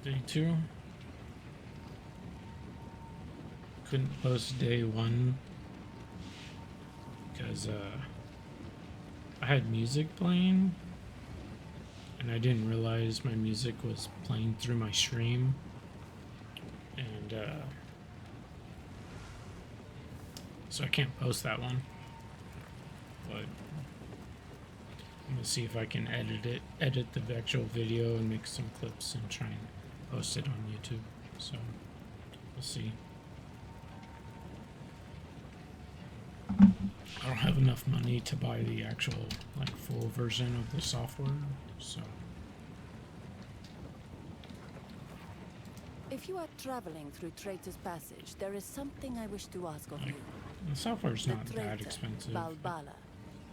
Day 2. Couldn't post day 1 because I had music playing and I didn't realize my music was playing through my stream, and so I can't post that one. But I'm gonna see if I can edit the actual video and make some clips and try and post it on YouTube. So we'll see. I don't have enough money to buy the actual full version of the software, so. If you are traveling through Traitor's Passage, there is something I wish to ask of you. The software's not The that traitor, expensive. Balbala.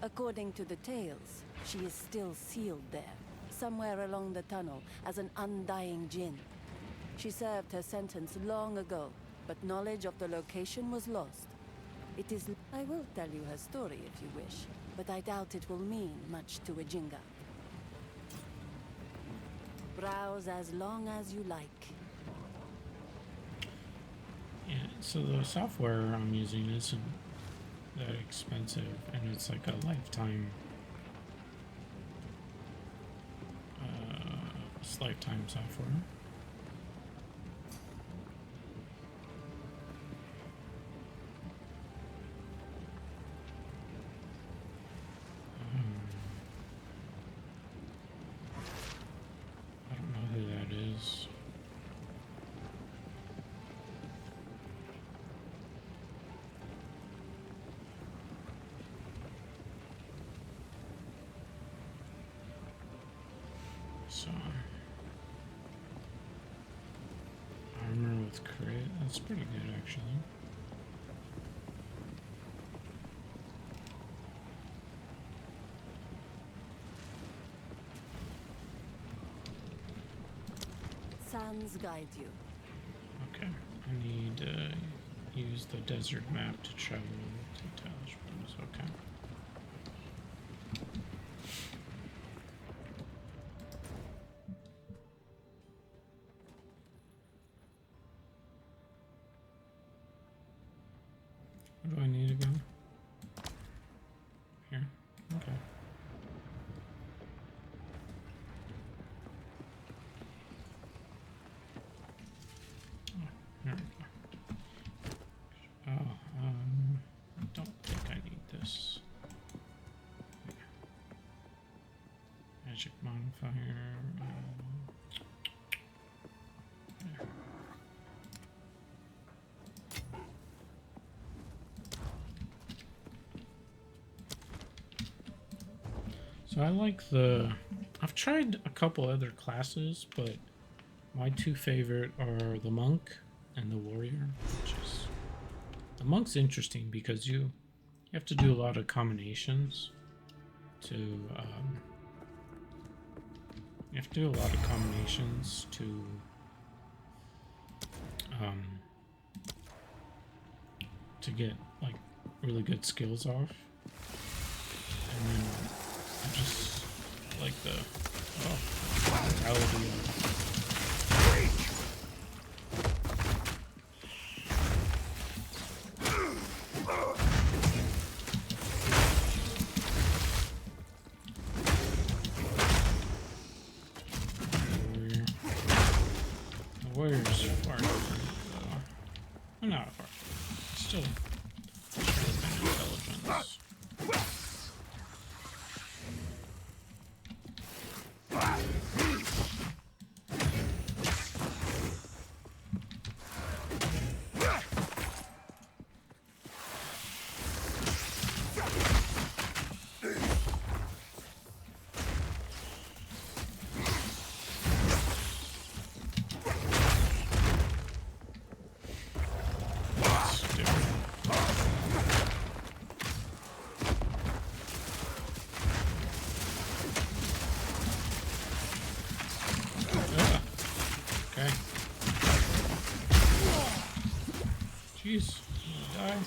According to the tales, she is still sealed there, somewhere along the tunnel, as an undying djinn. She served her sentence long ago, but knowledge of the location was lost. It is... I will tell you her story if you wish, but I doubt it will mean much to a Jinga. Browse as long as you like. Yeah, so the software I'm using isn't that expensive, and it's like a lifetime. It's lifetime software. I don't know who that is. So, armor with crit, that's pretty good actually. Sands guide you. Okay, I need to use the desert map to travel to Talismans. Okay. Where do I need to go? Here? Okay. Oh, here we go. Oh, I don't think I need this. Magic modifier. There. So I like I've tried a couple other classes, but my two favorite are the monk and the warrior. The monk's interesting because you have to do a lot of combinations to get like really good skills off. And then I just like the mentality of the warrior's far different though. Well, not far. Still strength and intelligence. Jeez, I'm gonna die.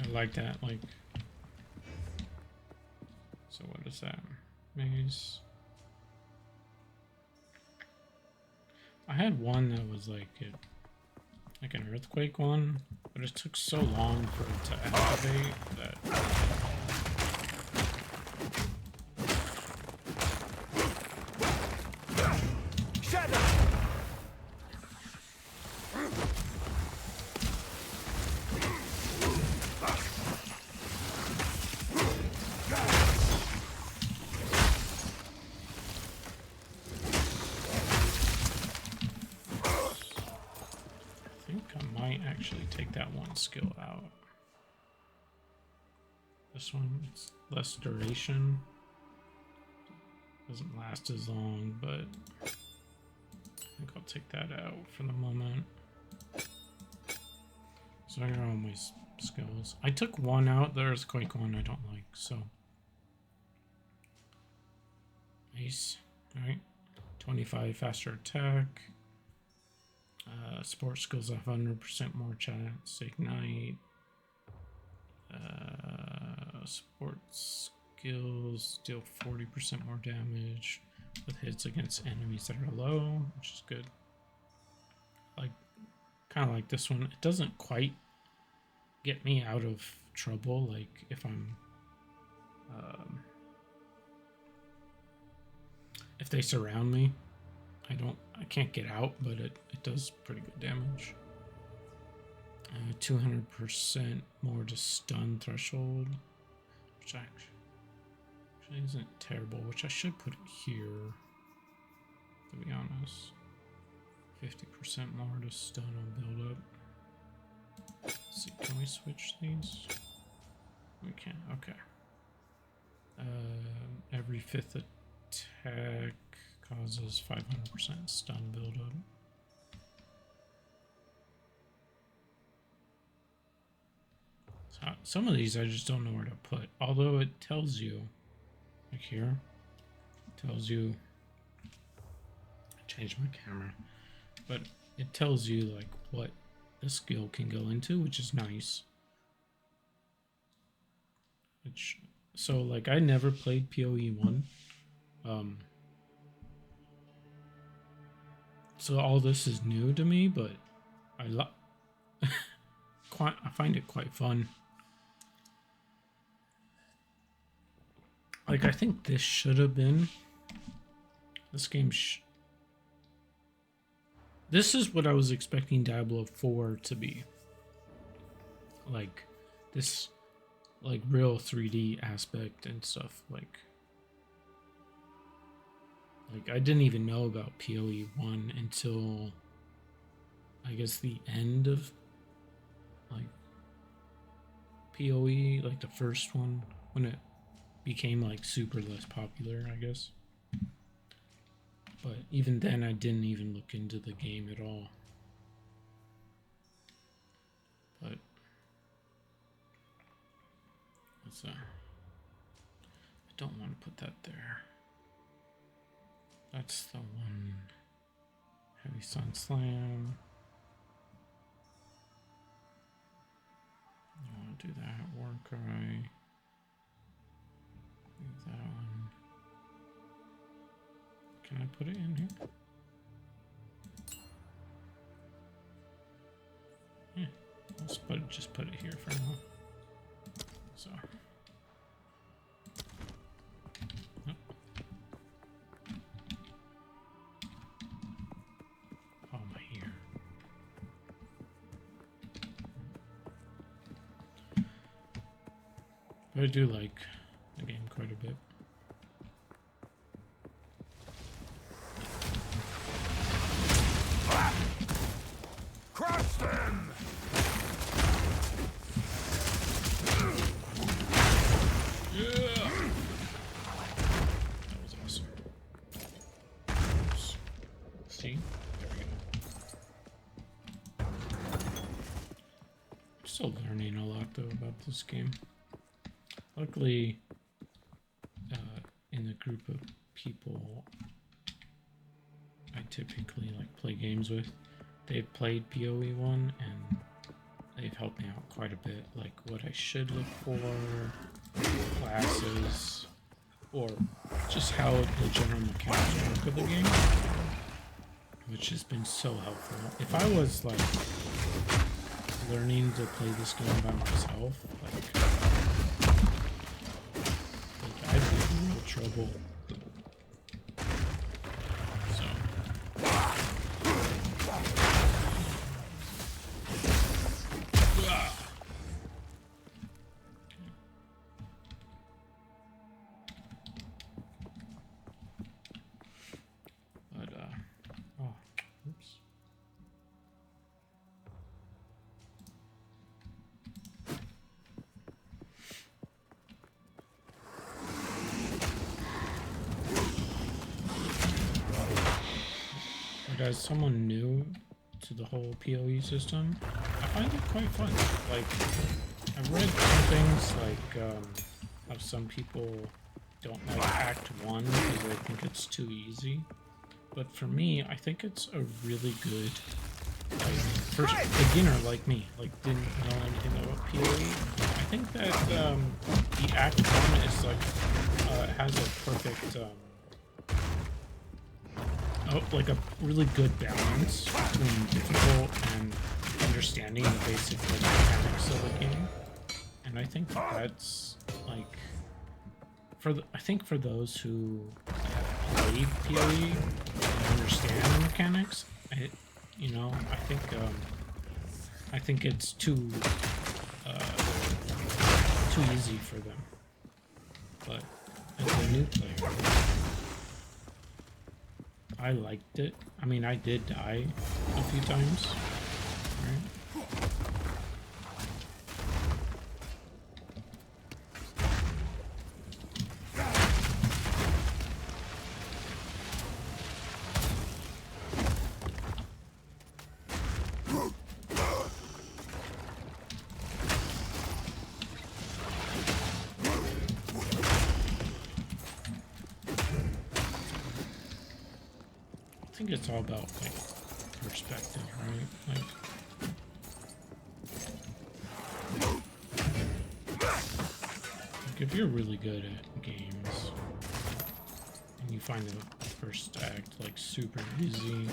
I like that. Like, so what is that? Maze. I had one that was like an earthquake one, but it took so long for it to activate that. Take that one skill out. This one, it's less duration. Doesn't last as long, but I think I'll take that out for the moment. So I got all my skills. I took one out. There's Quake one I don't like, so. Nice. Alright. 25 faster attack. Sports skills have 100% more chance. Ignite. Sports skills deal 40% more damage with hits against enemies that are low, which is good. Like, kind of like this one. It doesn't quite get me out of trouble. Like if I'm, if they surround me. I can't get out, but it does pretty good damage. 200% more to stun threshold, which actually isn't terrible, which I should put it here, to be honest. 50% more to stun and build up. Let's see, can we switch these? We can, okay. Every 5th attack causes 500% stun buildup. So some of these I just don't know where to put. Although it tells you, like here, it tells you. I changed my camera, but it tells you like what the skill can go into, which is nice. Which, so like I never played PoE1. So all this is new to me, but I find it quite fun. Like I think this should have been this game. This is what I was expecting Diablo 4 to be. Like this, like real 3D aspect and stuff. Like I didn't even know about PoE1 until I guess the end of like PoE, like the first one, when it became like super less popular, I guess. But even then I didn't even look into the game at all. But what's that? I don't want to put that there. That's the one. Heavy Sun Slam. I want to do that. Warcry. Leave that one. Can I put it in here? Yeah. Let's just put it here for now. So. But I do like the game quite a bit. Crush them! Yeah! That was awesome. Oops. See? There we go. I'm still learning a lot though about this game. Luckily, in the group of people I typically like play games with, they've played PoE1 and they've helped me out quite a bit. Like what I should look for, classes, or just how the general mechanics work of the game, which has been so helpful. If I was like learning to play this game by myself, like I'd be in real trouble. So. Oh, oops. But as someone new to the whole PoE system, I find it quite fun. Like, I've read some things like how some people don't like Act 1 because they think it's too easy. But for me, I think it's a really good, like, for a beginner like me, like didn't know anything about PoE. I think that the Act 1 is like, has a perfect, like a really good balance between difficult and understanding the basic like, mechanics of the game. And I think that's like I think for those who have played PoE and understand the mechanics, I think it's too easy for them. But as a new player, I liked it. I mean, I did die a few times, right? I think it's all about like perspective, right? Like if you're really good at games and you find the first act like super easy,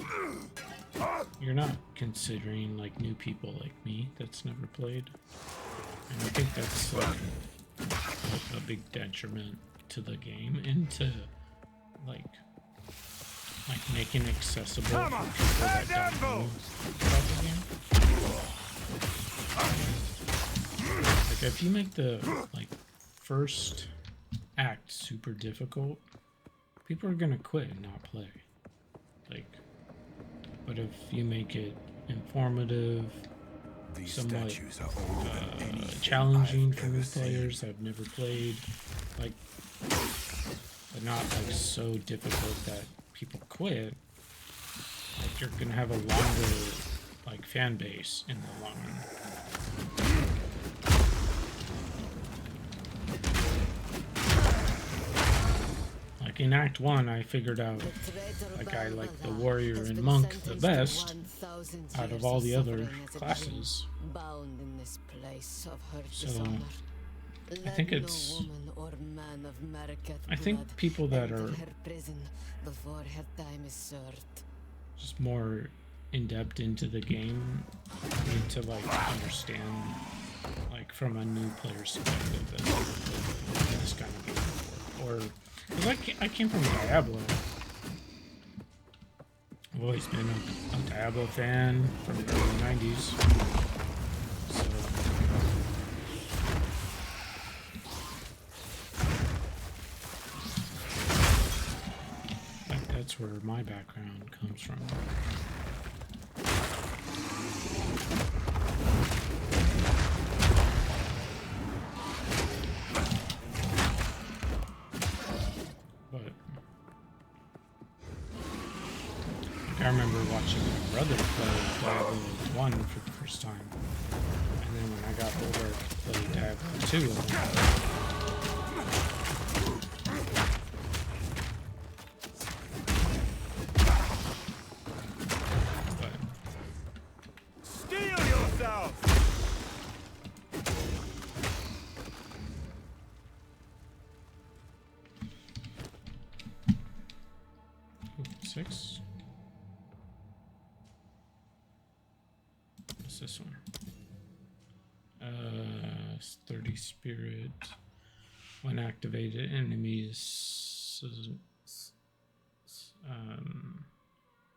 you're not considering like new people like me that's never played. And I think that's like a big detriment to the game and to like making it accessible for people that don't know about the game. Like if you make the like first act super difficult, people are gonna quit and not play. Like, but if you make it informative, somewhat challenging for new players that have never played, like, but not like so difficult that people quit, like you're gonna have a longer like fan base in the long run. Like in Act 1, I figured out like I like the warrior and monk the best out of all the other classes. So I think it's people that are just more in depth into the game need to like understand like from a new player's perspective that's never played this kind of game before. Or because I came from Diablo. I've always been a Diablo fan from the early 90s. So that's where my background comes from. But I remember watching my brother play Diablo 1 for the first time, and then when I got older to play Diablo 2. 26. What's this one? 30 spirit. When activated, enemies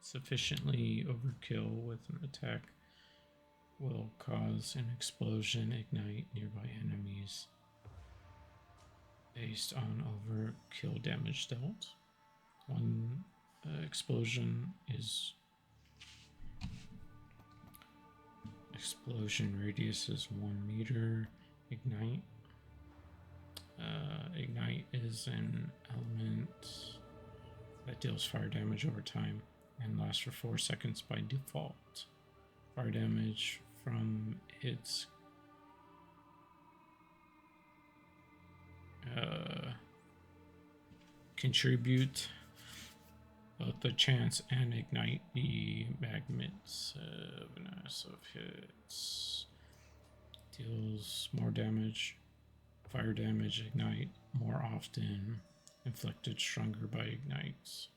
sufficiently overkill with an attack will cause an explosion, ignite nearby enemies based on overkill damage dealt. One explosion radius is 1 meter. Ignite. Ignite is an element that deals fire damage over time and lasts for 4 seconds by default. Fire damage from its contribute both the chance and ignite the magnificence of hits. Deals more damage. Fire damage, ignite more often. Inflicted stronger by ignites.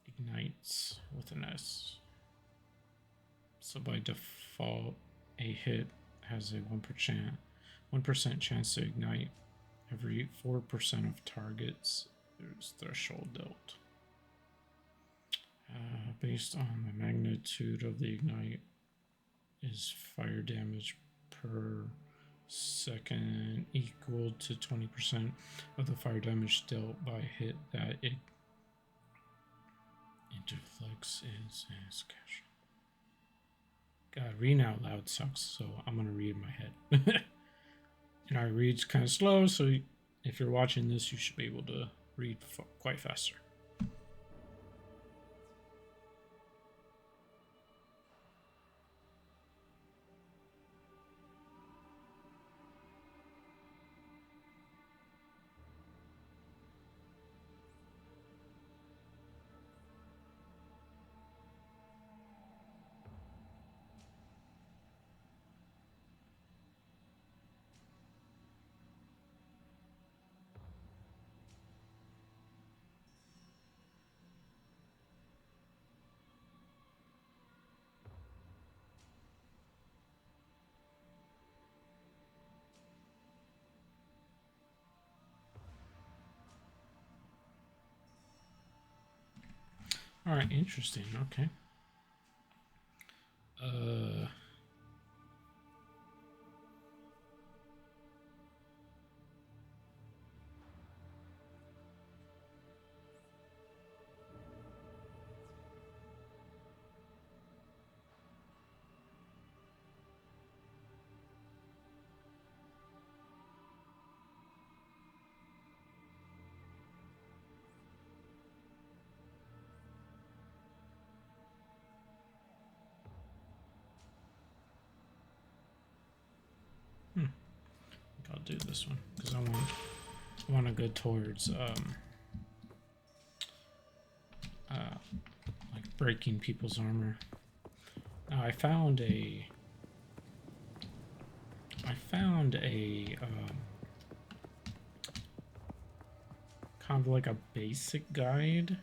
Ignites with an S. So by default, a hit has a 1% chance to ignite every 4% of targets. There's threshold dealt. Based on the magnitude of the ignite is fire damage per second equal to 20% of the fire damage dealt by hit that it interflicts is casual. God, reading out loud sucks, so I'm gonna read in my head. And I read kind of slow, so if you're watching this, you should be able to read quite faster. All right, interesting. Okay. I'll do this one because I want to go towards like breaking people's armor. Now I found a kind of like a basic guide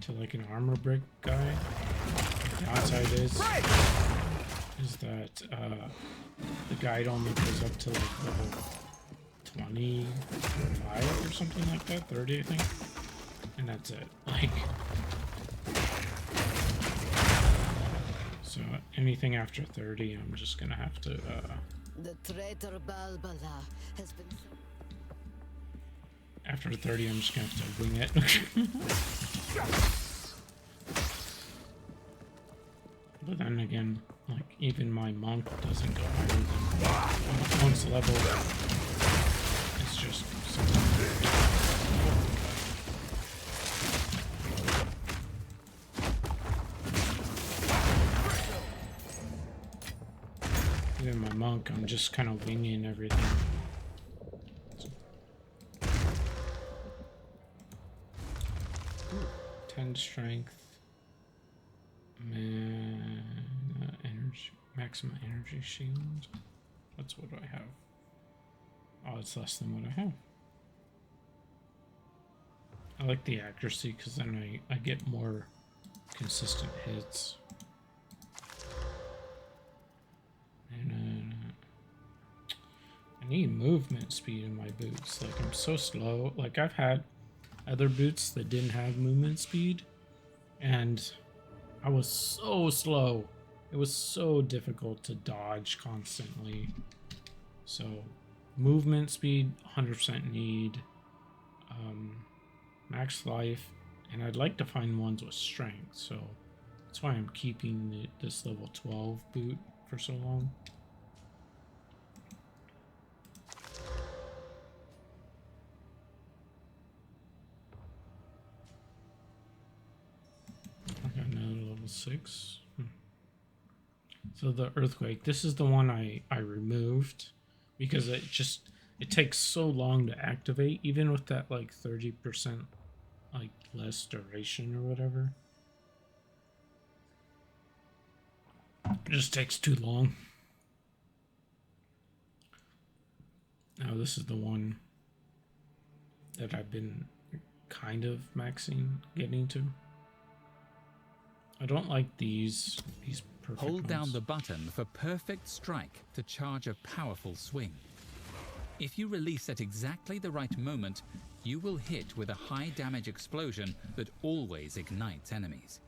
to like an armor break guide. The downside is that the guide only goes up to like level 25 or something like that, 30 I think, and that's it. Like, so anything after 30, I'm just gonna have to. The traitor Balbala has been. After 30, I'm just gonna have to wing it. But then again, like even my monk doesn't go higher than monk's level. It's just even my monk, I'm just kind of winging everything. 10 strength. Energy, maximum energy shield. That's what I have. Oh, it's less than what I have. I like the accuracy because then I get more consistent hits. And I need movement speed in my boots. Like, I'm so slow. Like, I've had other boots that didn't have movement speed, and I was so slow. It was so difficult to dodge constantly. So, movement speed, 100% need. Max life, and I'd like to find ones with strength, so that's why I'm keeping this level 12 boot for so long. I got another level 6. So the earthquake, this is the one I removed because it takes so long to activate, even with that like 30% like less duration or whatever. It just takes too long. Now this is the one that I've been kind of maxing, getting to. I don't like these perfect Hold ones. down the button for perfect strike to charge a powerful swing. If you release at exactly the right moment, you will hit with a high damage explosion that always ignites enemies.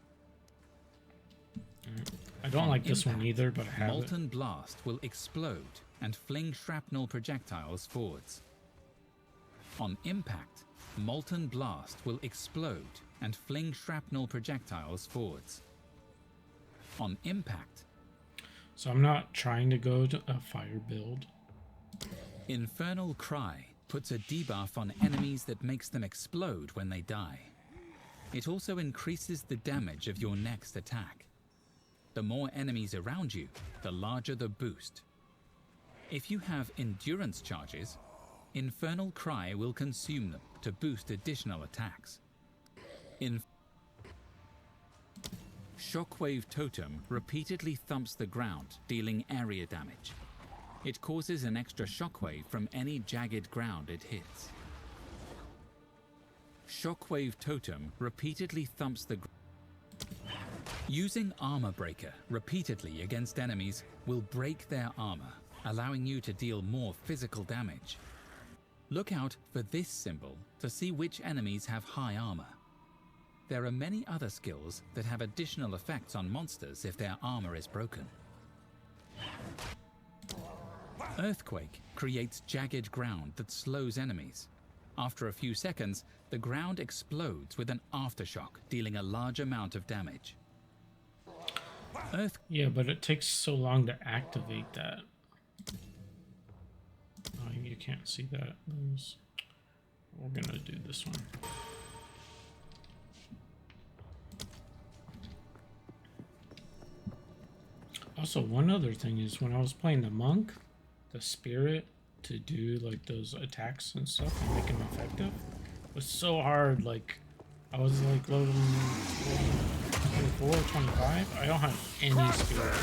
I don't like this one either, but I have Molten it. Blast will explode and fling shrapnel projectiles forwards. On impact, Molten Blast will explode and fling shrapnel projectiles forwards. On impact, So I'm not trying to go to a fire build. Infernal Cry puts a debuff on enemies that makes them explode when they die. It also increases the damage of your next attack. The more enemies around you, the larger the boost. If you have endurance charges, Infernal Cry will consume them to boost additional attacks. Shockwave Totem repeatedly thumps the ground, dealing area damage. It causes an extra shockwave from any jagged ground it hits. Shockwave Totem repeatedly thumps the ground. Using Armor Breaker repeatedly against enemies will break their armor, allowing you to deal more physical damage. Look out for this symbol to see which enemies have high armor. There are many other skills that have additional effects on monsters if their armor is broken. Earthquake creates jagged ground that slows enemies. After a few seconds, the ground explodes with an aftershock, dealing a large amount of damage. Yeah, but it takes so long to activate that. Oh, you can't see that. We're gonna do this one. Also, one other thing is when I was playing the monk, the spirit to do like those attacks and stuff and make them effective was so hard. Like, I was like level 24, 25. I don't have any spirit.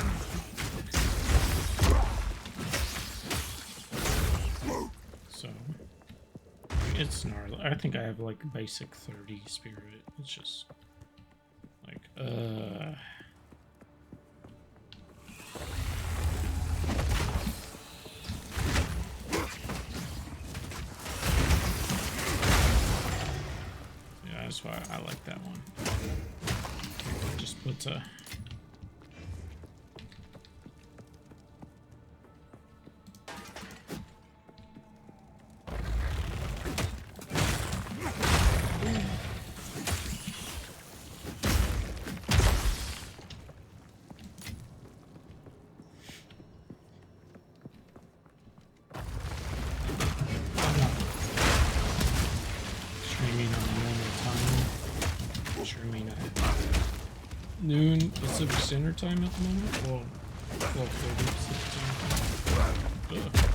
So it's gnarly. I think I have like basic 30 spirit. It's just like yeah, that's why I like that one. It just puts a noon Pacific Standard Time at the moment. Well, 12:30 Pacific Standard Time.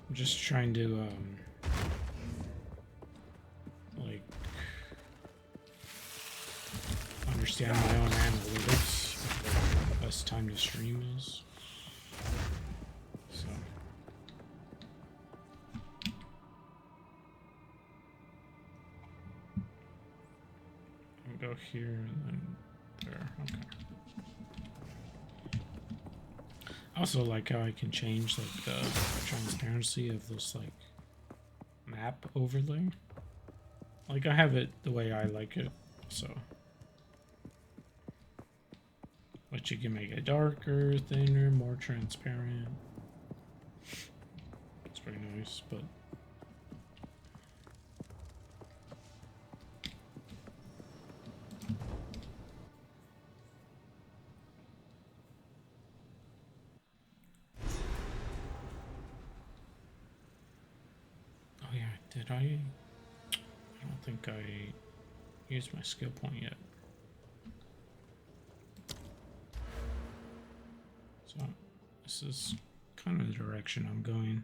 I'm just trying to like understand my own analytics, what the best time to stream is. So here and then there. Okay. I also like how I can change like the transparency of this like map overlay. Like I have it the way I like it, so. But you can make it darker, thinner, more transparent. It's pretty nice, but. Oh yeah, did I don't think I used my skill point yet. So this is kind of the direction I'm going.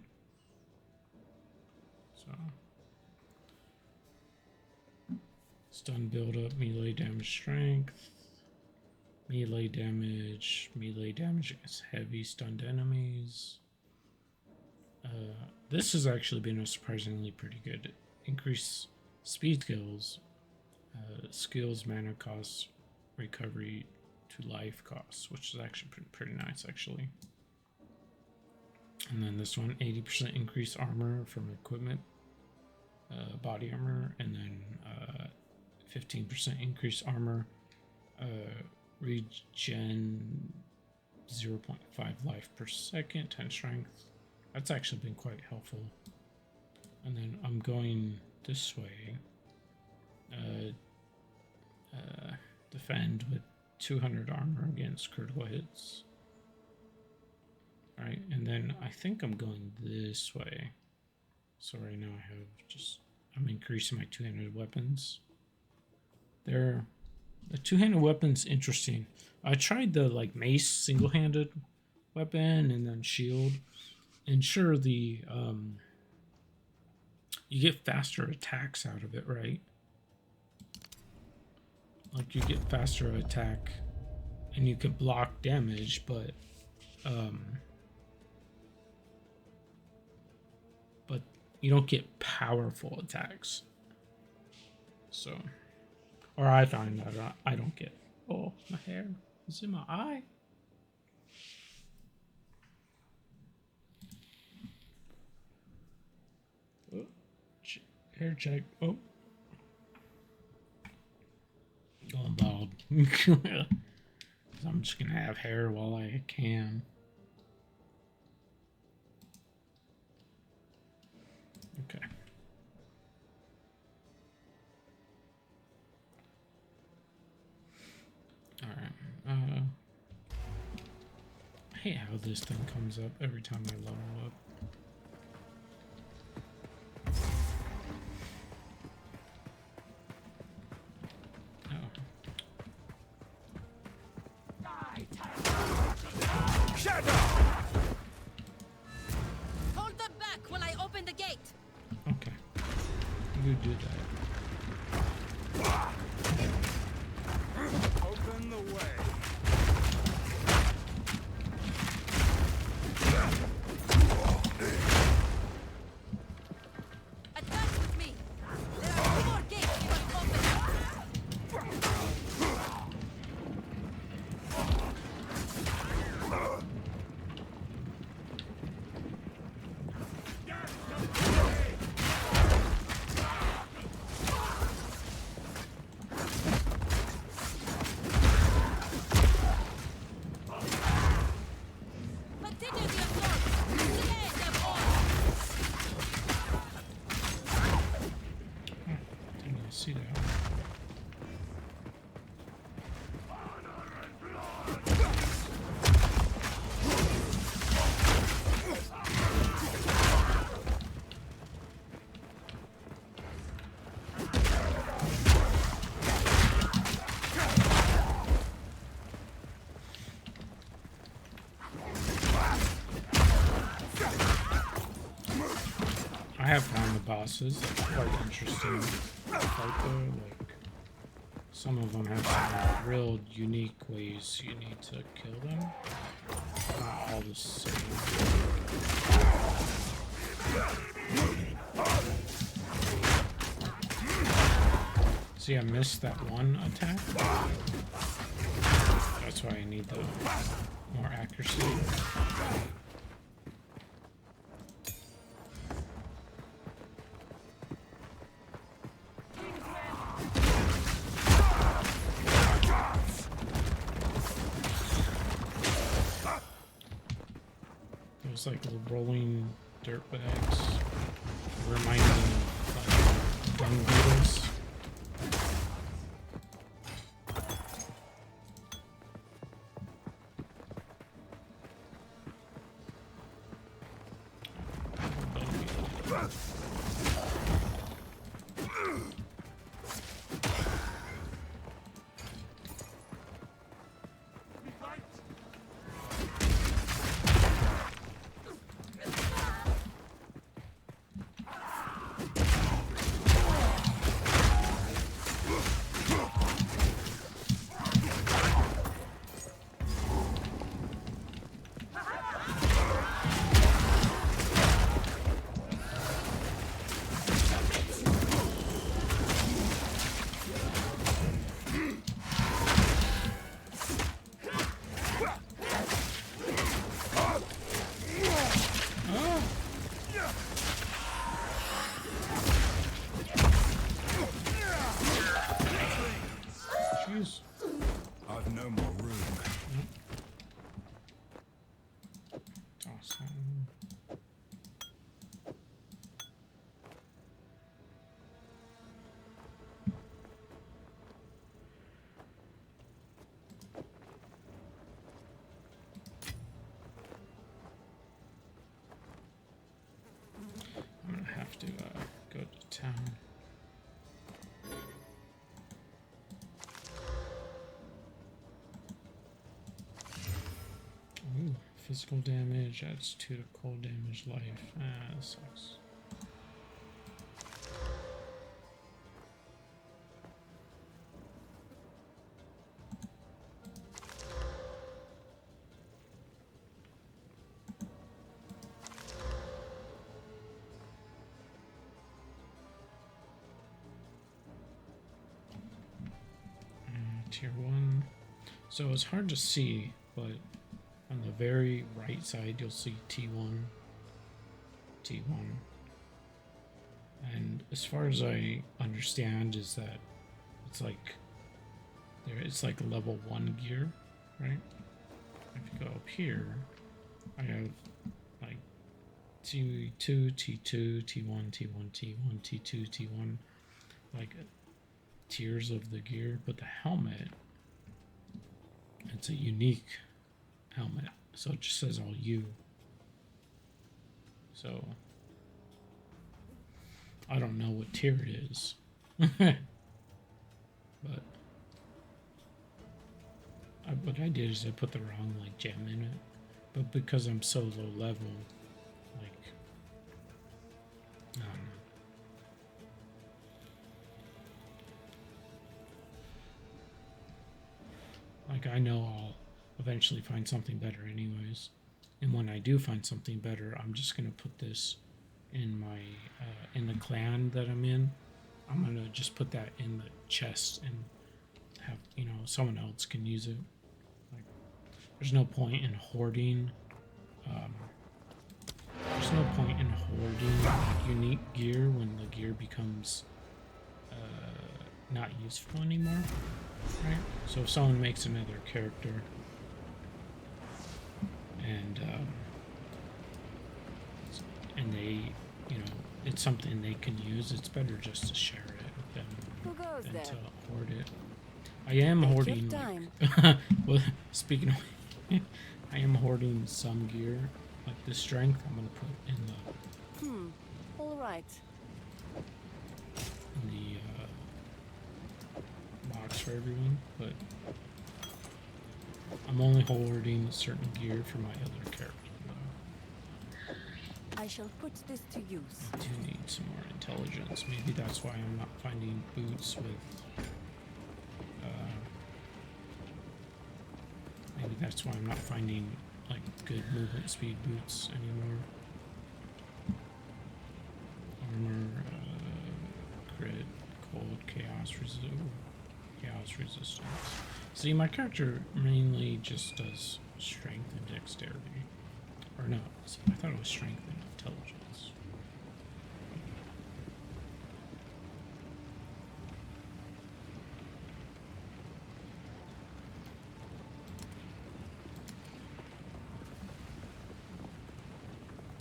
So stun build up, melee damage strength, melee damage against heavy stunned enemies. This has actually been a surprisingly pretty good. Increase speed skills, skills, mana costs, recovery to life costs, which is actually pretty nice, actually. And then this one, 80% increase armor from equipment, body armor, and then 15% increase armor, regen 0.5 life per second, 10 strength. That's actually been quite helpful. And then I'm going this way. Defend with 200 armor against critical hits. Alright, and then I think I'm going this way. So right now I have I'm increasing my two-handed weapons. The two-handed weapon's interesting. I tried the like mace single-handed weapon and then shield. And sure, you get faster attacks out of it, right? Like you get faster attack and you can block damage, but you don't get powerful attacks. So, or I find that I don't get. Oh, my hair is in my eye. Oh, hair check. Oh, going bald. I'm just gonna have hair while I can. Okay. All right. I hate how this thing comes up every time I level up. Hold them back while I open the gate. Okay. You do that. Open the way. Advance with me. There are 2 more gates we must open. Continue the assault. Slay them all. Didn't really see that. I have found the bosses quite interesting to fight though. Like some of them have some real unique ways you need to kill them. Not all the same. See, See, I missed that one attack. That's why I need the more accuracy. Those like little rolling dirt bags remind me of like dung beetles. Jeez. I've no more room. Awesome. I'm gonna have to go to town. Ooh, physical damage adds 2 to cold damage life. Ah, that sucks. Tier 1. So it's hard to see, but on the very right side you'll see T1. T1. And as far as I understand is that it's like level 1 gear, right? If you go up here, I have like T2, T2, T1, T1, T1, T2, T1, like tiers of the gear, but the helmet, it's a unique helmet, so it just says all U. So I don't know what tier it is. But what I did is I put the wrong like gem in it, but because I'm so low level, like I don't know. Like, I know I'll eventually find something better anyways. And when I do find something better, I'm just going to put this in my, in the clan that I'm in. I'm going to just put that in the chest and have, you know, someone else can use it. Like, there's no point in hoarding, there's no point in hoarding like, unique gear when the gear becomes, not useful anymore. Right? So if someone makes another character and they, you know, it's something they can use, it's better just to share it with them than to hoard it. I am hoarding, like, well, speaking of, I am hoarding some gear, like the strength. I'm gonna put in the All right. in the box for everyone, but I'm only hoarding certain gear for my other character. I shall put this to use. I do need some more intelligence. Maybe that's why I'm not finding boots with. Maybe that's why I'm not finding like good movement speed boots anymore. Armor, crit, cold, chaos, resist. cause resistance. See, my character mainly just does strength and dexterity. Or no, I thought it was strength and intelligence.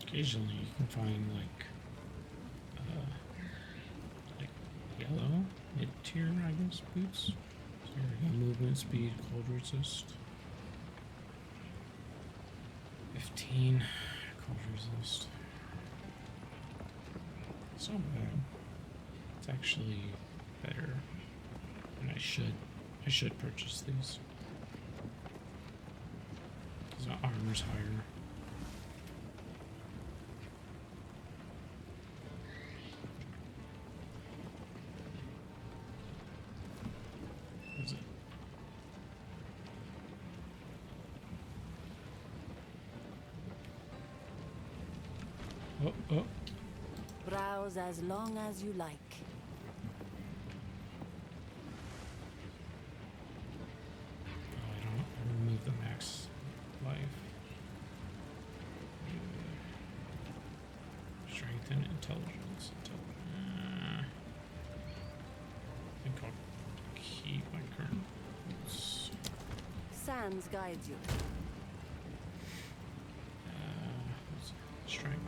Occasionally you can find like yellow mid-tier, I guess, boots. So here we go, movement, speed, cold resist. 15 cold resist. It's not bad. It's actually better, and I should purchase these because the armor's higher. Is it? Oh. Browse as long as you like. Oh, I remove the max life. Strength and intelligence. I think I'll keep my current boots. Sands guides you. Strength.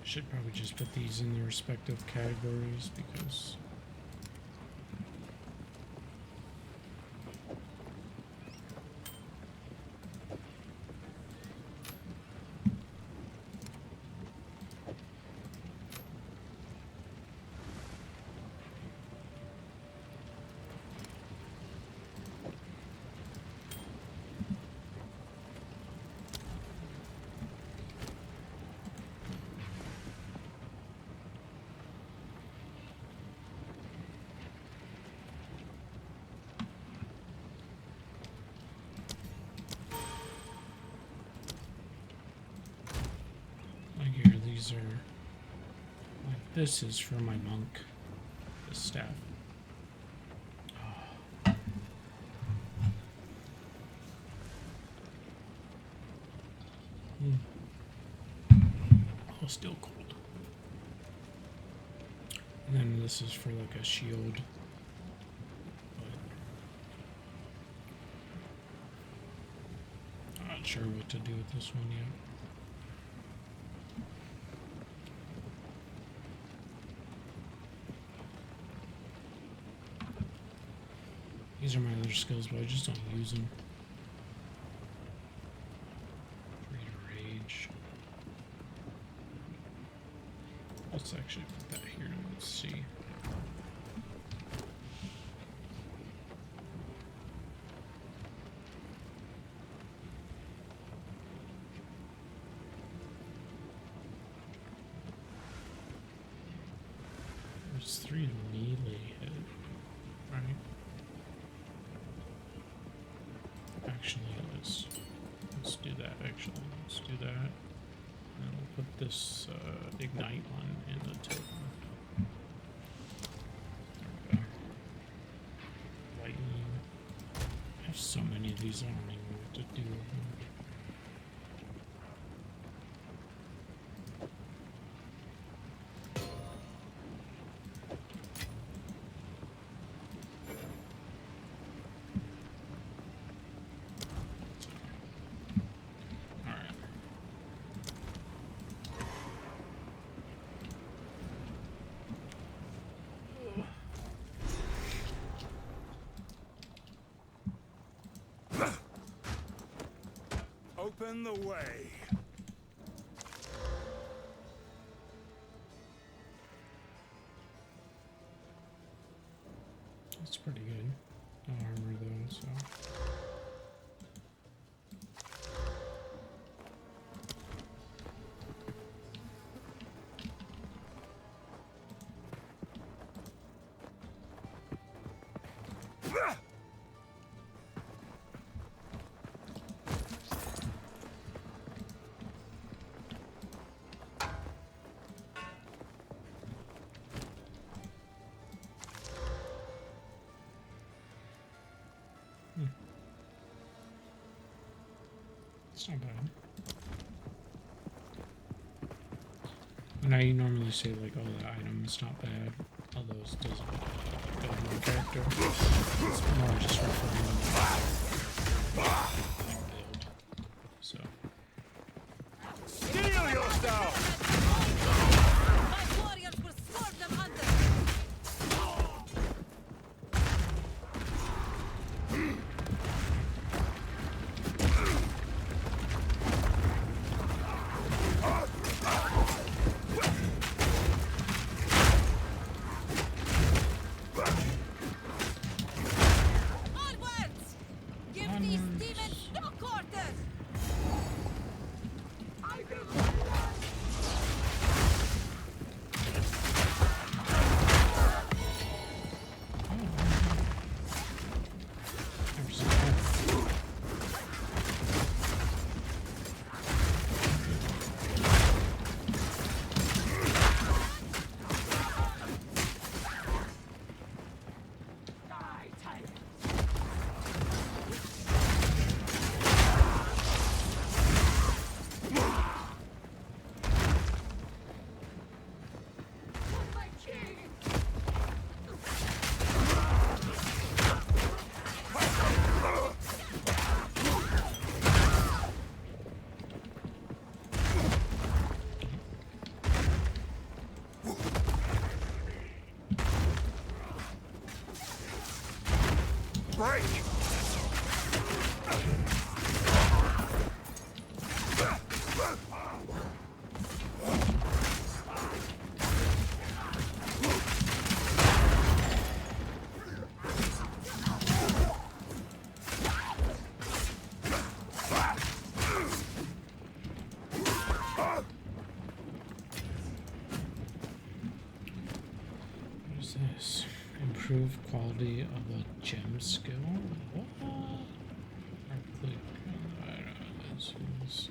Should probably just put these in their respective categories because these are like this is for my monk, the staff. Oh, still cold. And then this is for like a shield. But I'm not sure what to do with this one yet. These are my other skills, but I just don't use them. Rage. Let's actually put that here. Let's see. There's 3 melee hit, right? Actually, let's do that. Actually, let's do that. And we'll put this ignite one in the totem. There we go. Lightning. I have so many of these. I don't even know what to do with them. Open the way. It's not bad. I know you normally say like, oh, the item is not bad, although it doesn't go with my character. It's more just referring to my build. So. Steel yourself! My warriors will swarm them under. Onwards! Give these demons no quarters! Never seen that. Break! What is this? Improve quality of a gem skill? What? Right click. This is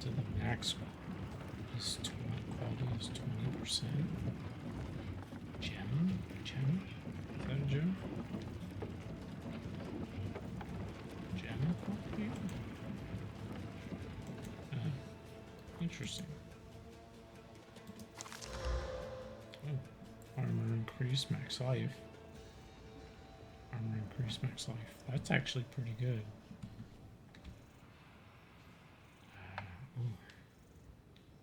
to the max. This quality is 20%. Gem? Gem? Is that a gem? Gem quality? Interesting. Oh, armor increase max life. Armor increase max life. That's actually pretty good. Ooh.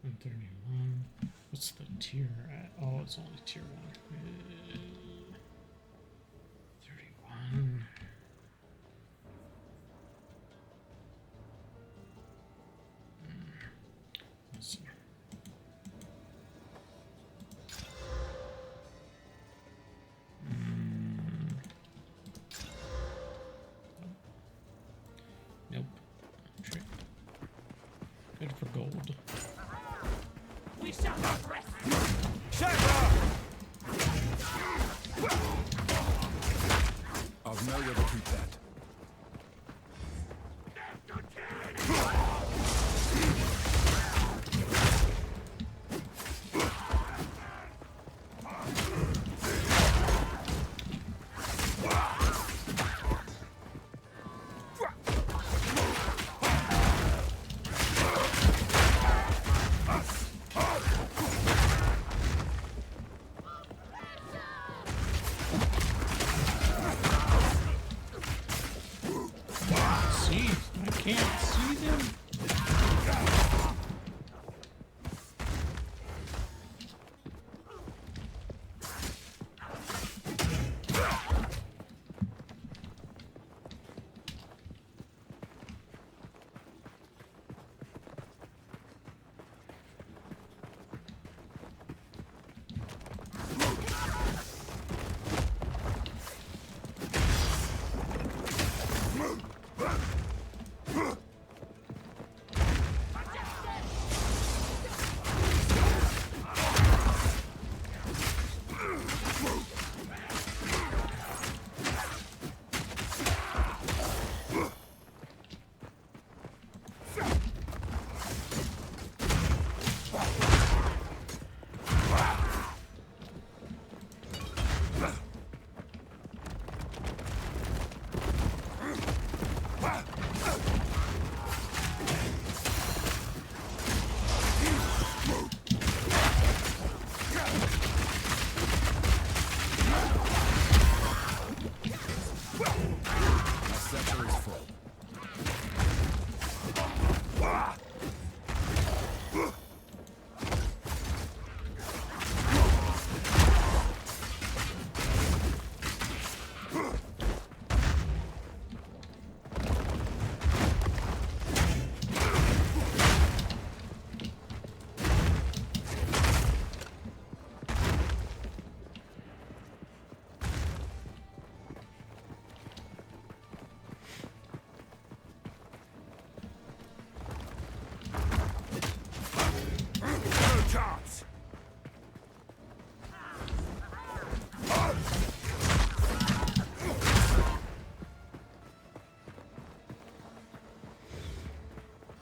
131. What's the tier at? Oh, it's only tier 1. 31. Let's see. Nope. Trick. Good for gold. We shall not rest! I've no way to treat that. See? I can't see them.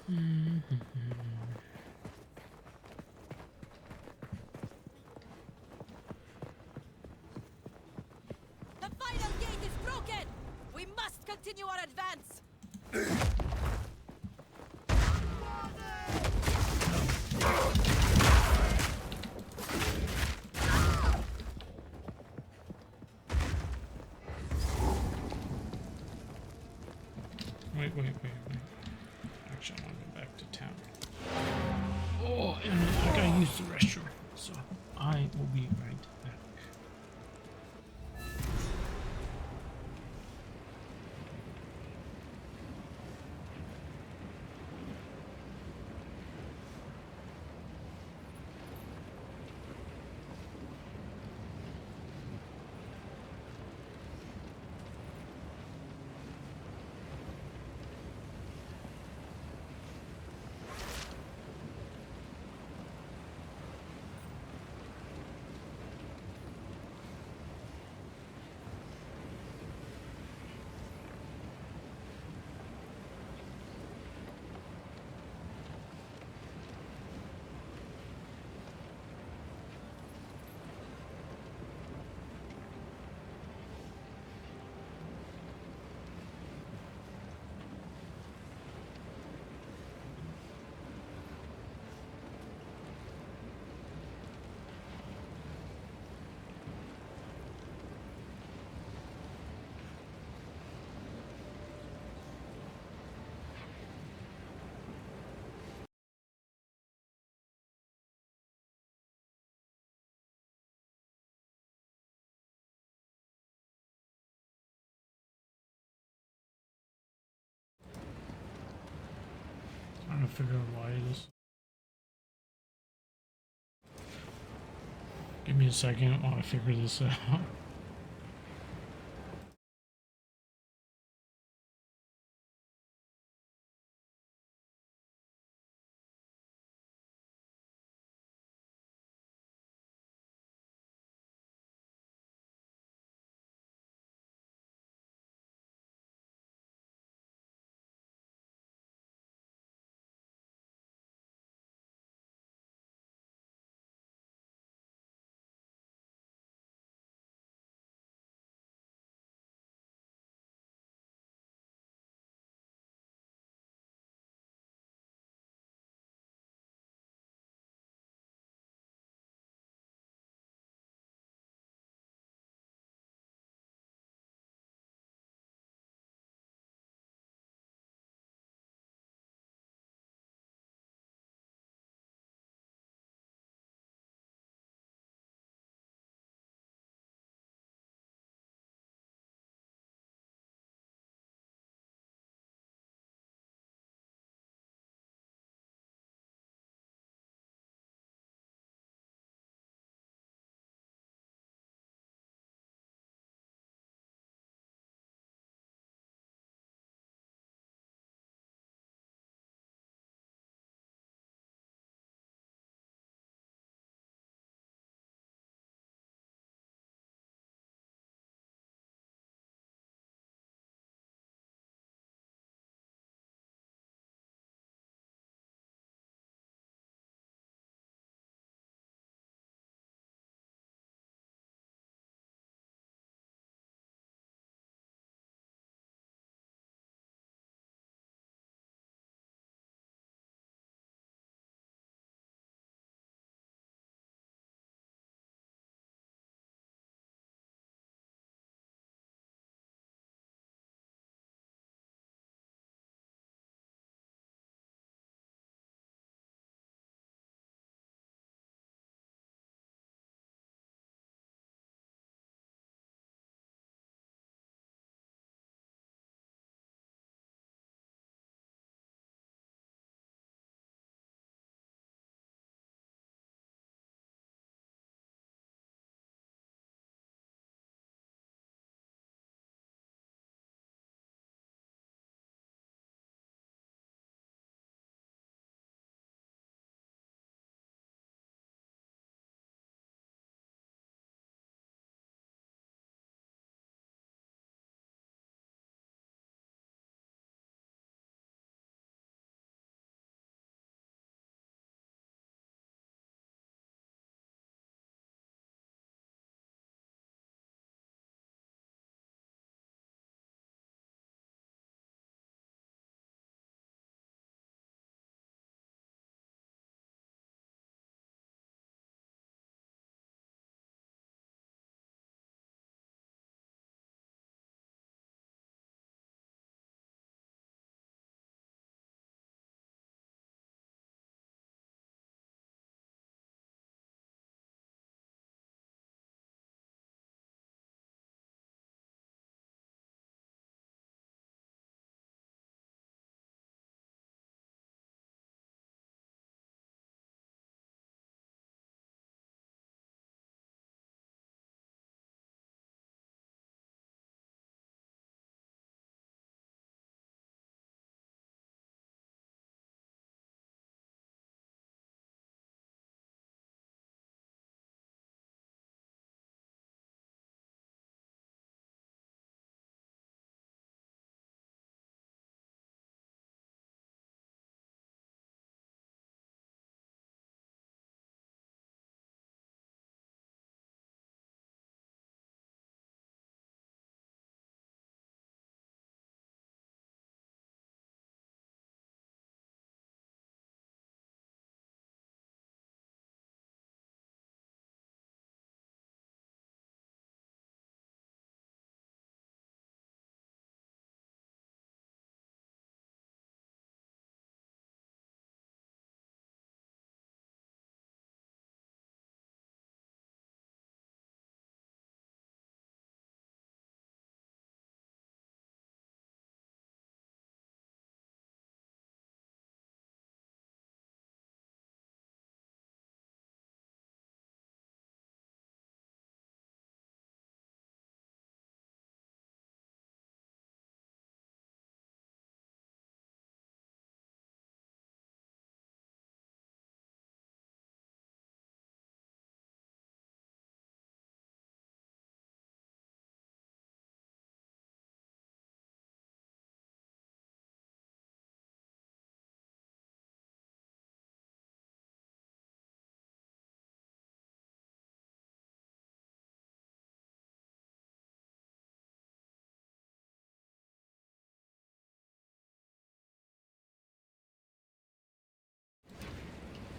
The final gate is broken! We must continue our advance! Wait. Actually, I want to go back to town. Oh, and I gotta use the restroom, so I will be right back. Trying to figure out why it is. Give me a second while I figure this out.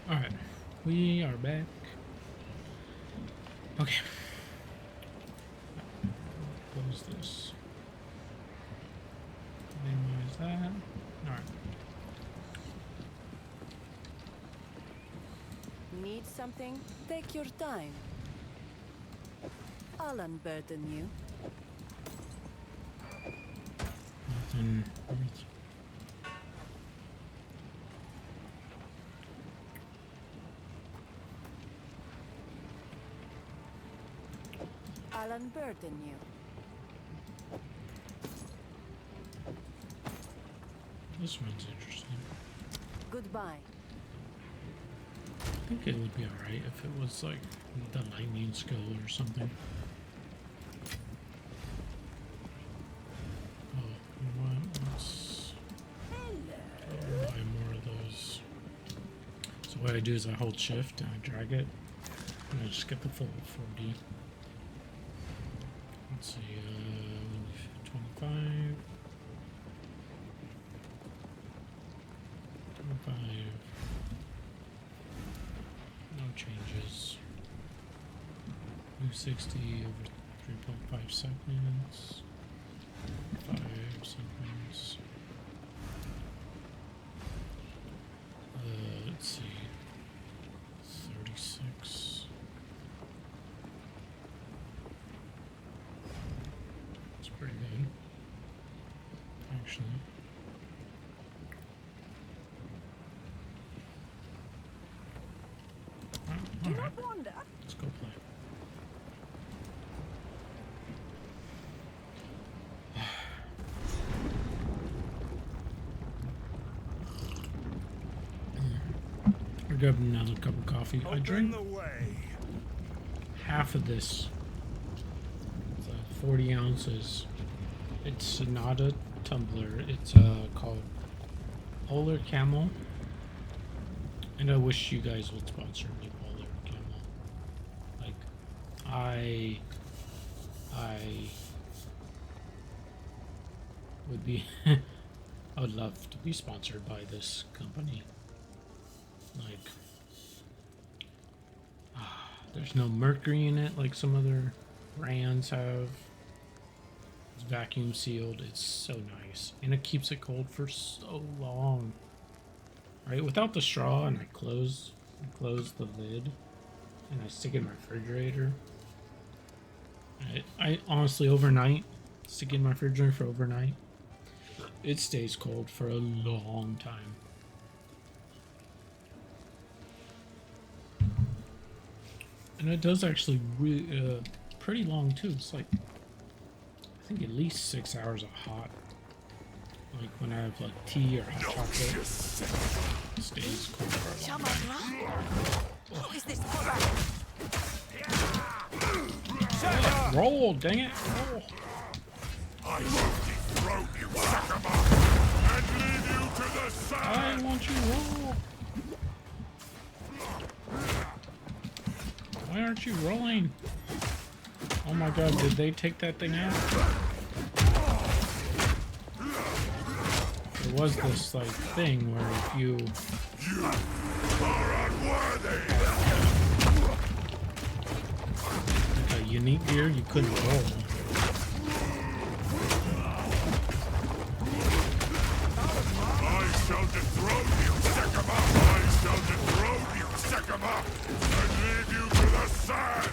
Alright, we are back. Okay. Close this. Minimize that. Alright. Need something? Take your time. I'll unburden you. Nothing. I'll unburden you. This one's interesting. Goodbye. I think it would be alright if it was like the lightning skill or something. Oh, you know what? Let's buy more of those. So what I do is I hold shift and I drag it and I just get the full 40. Let's see, 25. 25. No changes. 260 over 3.5 seconds. 5 seconds. Let's see. 36. It's pretty good. Actually. Do Alright, not wander. let's go play. We're grabbing another cup of coffee. I Open drink the way. half of this. It's 40 ounces. It's not a tumbler. It's called Polar Camel. And I wish you guys would sponsor me, Polar Camel. Like, I would be, I would love to be sponsored by this company. Like, there's no mercury in it like some other brands have. It's vacuum sealed. It's so nice. And it keeps it cold for so long. Right? Without the straw, and I close the lid and I stick it in my refrigerator. I honestly overnight, stick it in my refrigerator for overnight. It stays cold for a long time. And it does actually pretty long too. It's like, I think at least 6 hours of hot. Like when I have like tea or hot chocolate, it stays cold for a long time. How is this Roll, dang it! Roll. I will dethrone you, Sakama, and lead you to the sun. I want you roll. Why aren't you rolling? Oh my god, did they take that thing out? There was this like thing where if you are unworthy. like a unique gear, you couldn't roll. I shall dethrone you, Sakama. I shall dethrone you, Sakama, and lead you to the sands.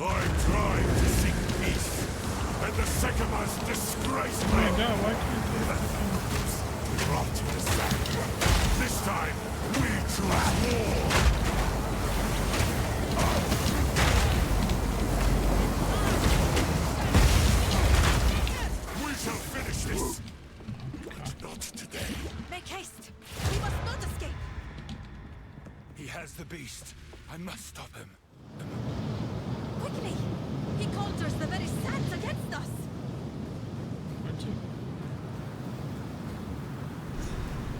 I tried to seek peace, and the Sakamas disgraced Oh me. my god, why can't Brought to the sand. This time, we choose war. We shall finish this. But not today. Make haste! We must not escape! He has the beast. I must stop him. Quickly! He conjures the very sands against us! where to?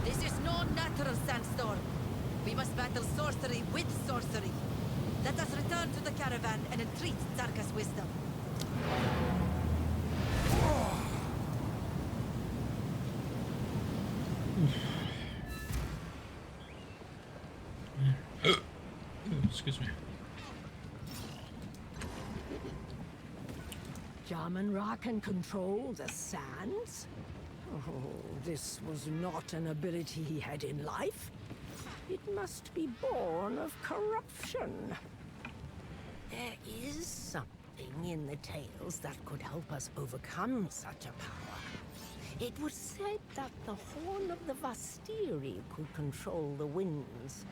This is no natural sandstorm. We must battle sorcery with sorcery. Let us return to the caravan and entreat Zarka's wisdom. excuse me. Jaman-Ra can control the sands? Oh, this was not an ability he had in life. It must be born of corruption. There is something in the tales that could help us overcome such a power. It was said that the Horn of the Vastiri could control the winds.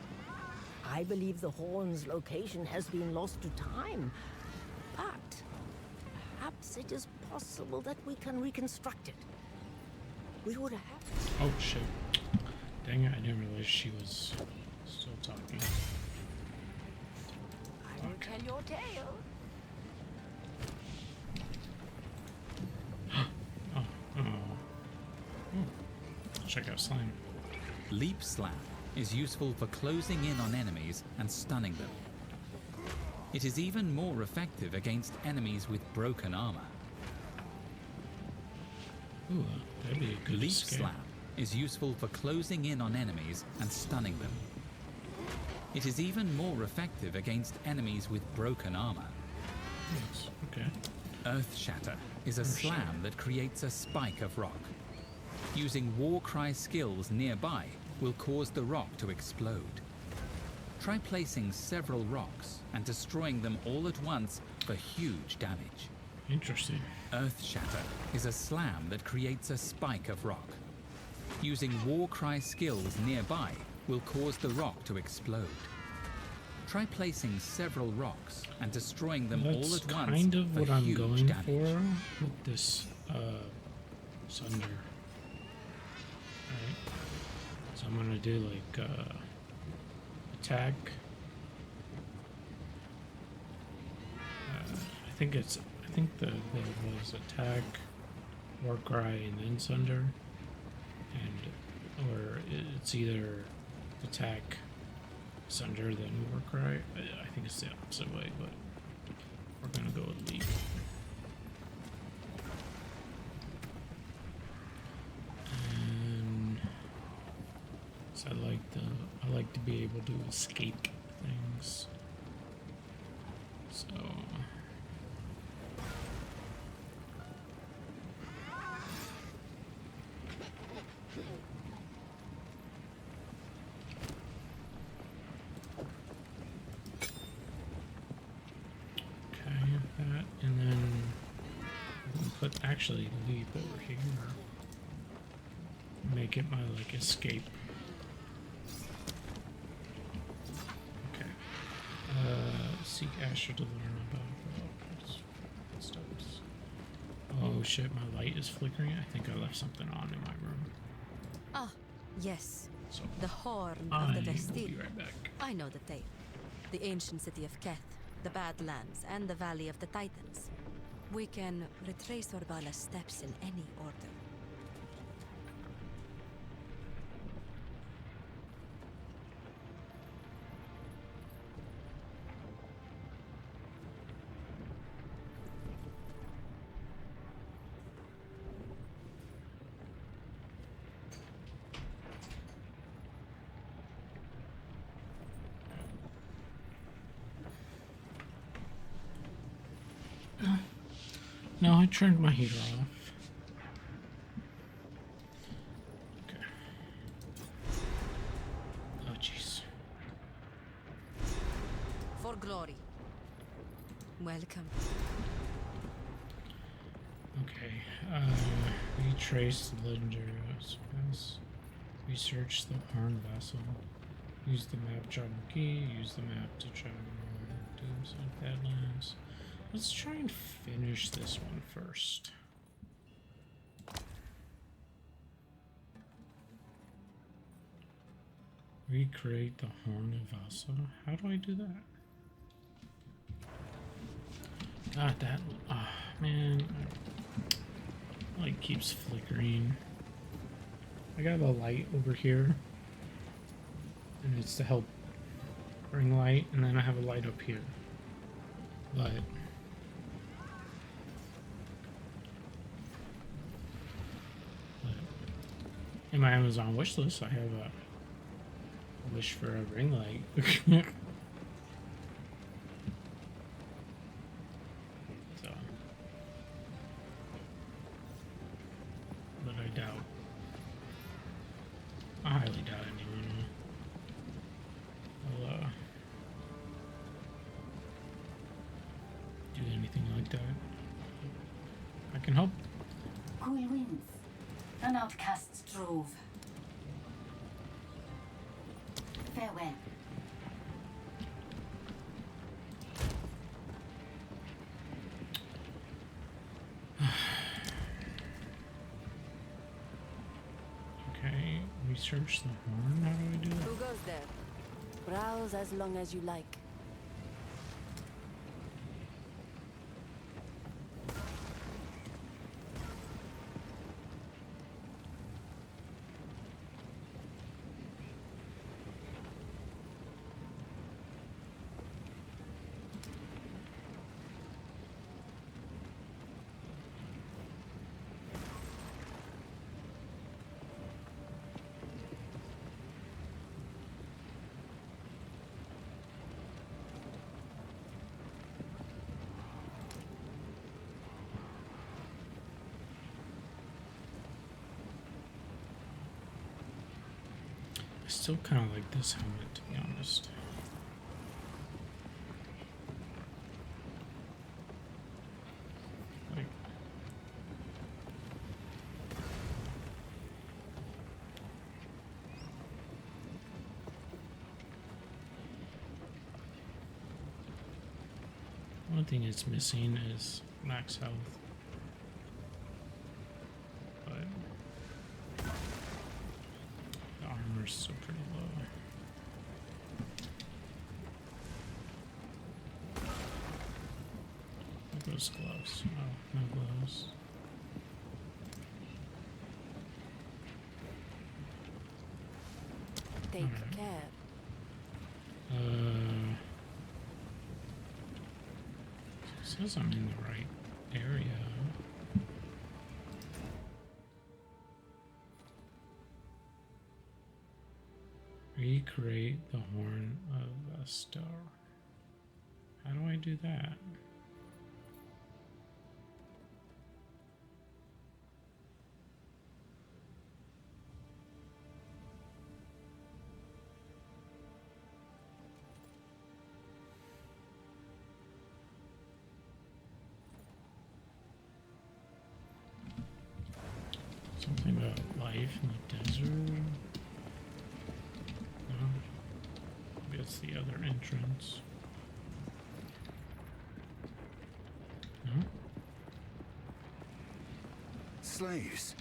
I believe the Horn's location has been lost to time, but perhaps it is possible that we can reconstruct it. We would have... Oh shit. Dang it, I didn't realize she was still talking. I will tell your tale. Check out slime. Leap Slam is useful for closing in on enemies and stunning them. It is even more effective against enemies with broken armor. Ooh, that'd be a good Leap escape. Slam is useful for closing in on enemies and stunning them. It is even more effective against enemies with broken armor. Yes, okay. Earth Shatter is a Earth slam Shatter. that creates a spike of rock. Using Warcry skills nearby will cause the rock to explode. Try placing several rocks and destroying them all at once for huge damage. Interesting. Earth Shatter is a slam that creates a spike of rock. Using Warcry skills nearby will cause the rock to explode. Try placing several rocks and destroying them all That's at once kind of for what I'm huge going damage. for with this Sunder. Right. So I'm gonna do like attack. I think the was attack, Warcry, and then Sunder, or it's either attack, Sunder, then Warcry. I think it's the opposite way, but we're gonna go with Leap. And so I like to be able to escape things. So that, and then we'll put actually Leap over here. Make it my like escape. Okay. Seek Asher to learn about steps. Oh shit, my light is flickering. I think I left something on in my room. Ah, yes. So The Horn I of the will be Vestine. right back. I know the tale. The ancient city of Keth, the Badlands, and the Valley of the Titans. We can retrace Orbala's steps in any order. No, I turned my heater off. Okay. Oh, jeez. For glory. Welcome. Okay. Retrace the legendary space. Research the Horn Vessel. Use the map John McGee. Use the map to travel Doomside Badlands. Let's try and finish this one first. Recreate the Horn of Vasa. How do I do that? God, that... Ah, man. Light keeps flickering. I got a light over here. And it's to help bring light. And then I have a light up here. But... in my Amazon wish list, I have a wish for a ring light. can help. Cool winds. An outcast's drove. Farewell. Okay, research the horn. How do I do that? Who goes there? Browse as long as you like. I still kind of like this helmet, to be honest. Like, one thing it's missing is max health. But the armor's still pretty low. There goes gloves. Oh, no gloves. Take Alright. care. It says I'm in the right area. Recreate the horn of a star. How do I do that? Something about life in the desert. No. Maybe it's the other entrance. No? Slaves.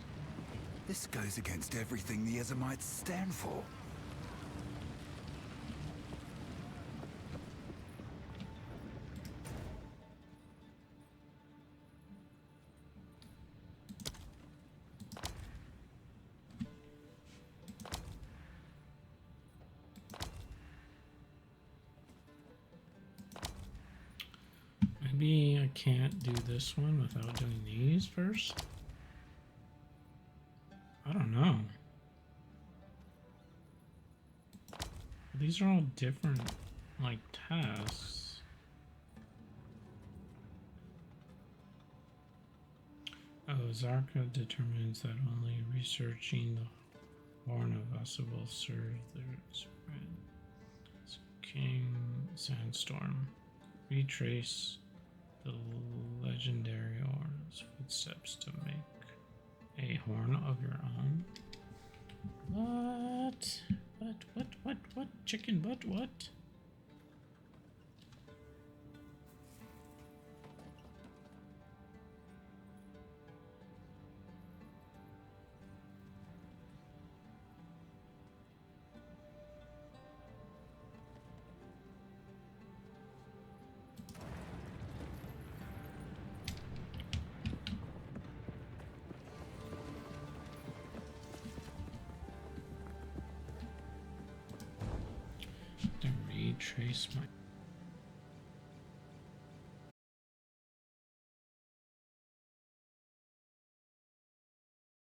This goes against everything the Ezamites stand for. Maybe I can't do this one without doing these first? I don't know. These are all different, like, tasks. Oh, Zarka determines that only researching the Horn of Vasa will serve the King Sandstorm. Retrace the legendary horn's footsteps to make a horn of your own. What? What? Chicken butt, what? To retrace my